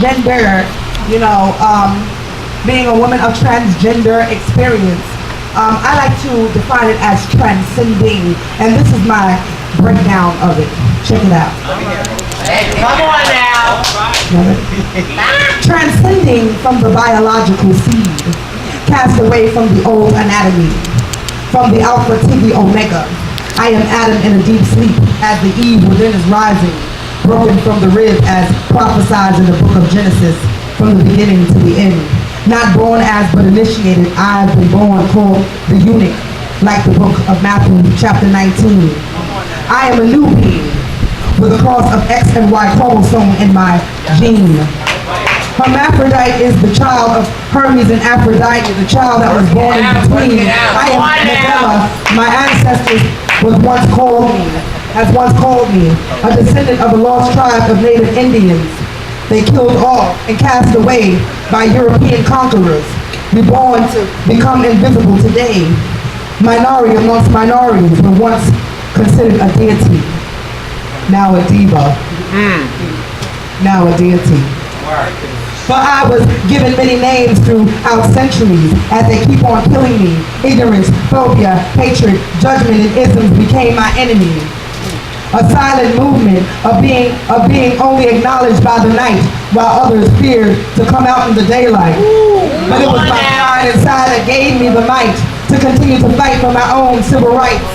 gender, you know, being a woman of transgender experience. I like to define it as transcending, and this is my breakdown of it. Check it out. Hey, come on now. Transcending from the biological seed, cast away from the old anatomy, from the alpha to the omega. I am Adam in a deep sleep, as the Eve within is rising, broken from the rib as prophesied in the book of Genesis, from the beginning to the end. Not born as, but initiated, I've been born called the eunuch, like the book of Matthew chapter 19. I am a new being, with a cross of X and Y chromosome in my gene. Hermaphrodite is the child of Hermes and Aphrodite, the child that was born in between. I am Medela. My ancestors once called me, a descendant of the lost tribe of native Indians. They killed all and cast away by European conquerors, reborn to become invisible today. Minority amongst minorities were once considered a deity, now a diva, now a deity. But I was given many names throughout centuries as they keep on killing me. Ignorance, phobia, hatred, judgment, and isms became my enemy. A silent movement of being only acknowledged by the night, while others feared to come out in the daylight. But it was my pride inside that gave me the might to continue to fight for my own civil rights.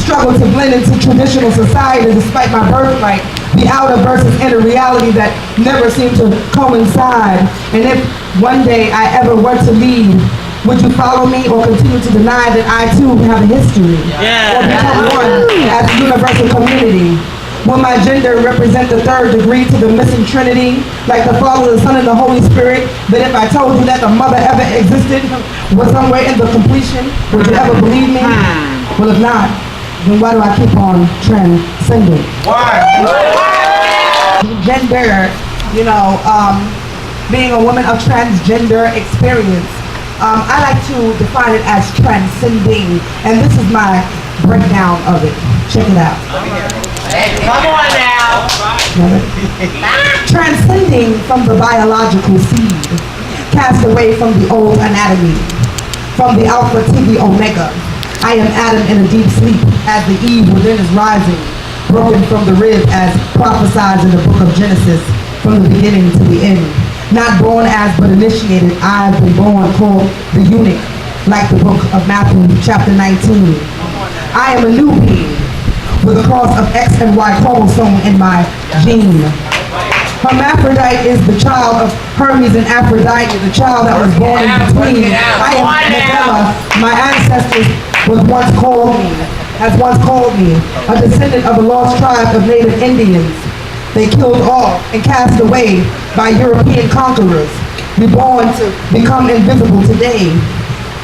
Struggle to blend into traditional society despite my birthright. The outer versus inner reality that never seemed to coincide. And if one day I ever were to leave, would you follow me or continue to deny that I too have a history? Or become one as a universal community? Will my gender represent the third degree to the missing trinity, like the Father, the Son, and the Holy Spirit? That if I told you that the mother ever existed was somewhere in the completion, would you ever believe me? Well, if not, then why do I keep on transcending? Why? Gender, you know, being a woman of transgender experience. I like to define it as transcending, and this is my breakdown of it. Check it out. Hey, come on now. Transcending from the biological seed, cast away from the old anatomy, from the alpha to the omega. I am Adam in a deep sleep, as the Eve within is rising, broken from the rib as prophesied in the book of Genesis, from the beginning to the end. Not born as, but initiated, I've been born called the eunuch, like the book of Matthew chapter 19. I am a new being, with a cross of X and Y chromosome in my gene. Hermaphrodite is the child of Hermes and Aphrodite, the child that was born in between. I am Medela. My ancestors once called me, a descendant of the lost tribe of native Indians. They killed all and cast away by European conquerors, reborn to become invisible today.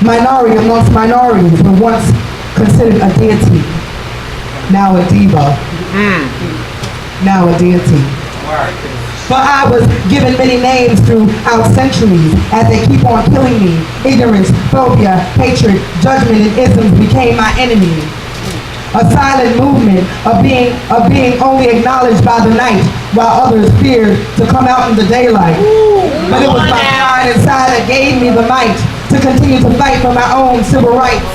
Minority amongst minorities were once considered a deity, now a diva, now a deity. But I was given many names throughout centuries as they keep on killing me. Ignorance, phobia, hatred, judgment, and isms became my enemy. A silent movement of being only acknowledged by the night, while others feared to come out in the daylight. But it was my pride inside that gave me the might to continue to fight for my own civil rights.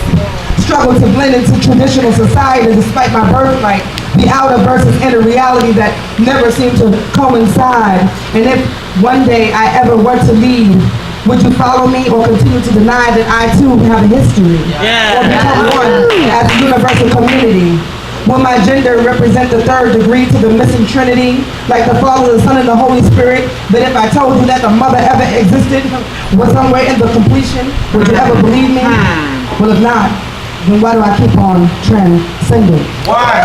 Struggle to blend into traditional society despite my birthright. The outer versus inner reality that never seemed to coincide. And if one day I ever were to leave, would you follow me or continue to deny that I too have a history? Or become one as a universal community? Will my gender represent the third degree to the missing trinity, like the Father, the Son, and the Holy Spirit? That if I told you that the mother ever existed was somewhere in the completion, would you ever believe me? Well, if not, then why do I keep on transcending? Why?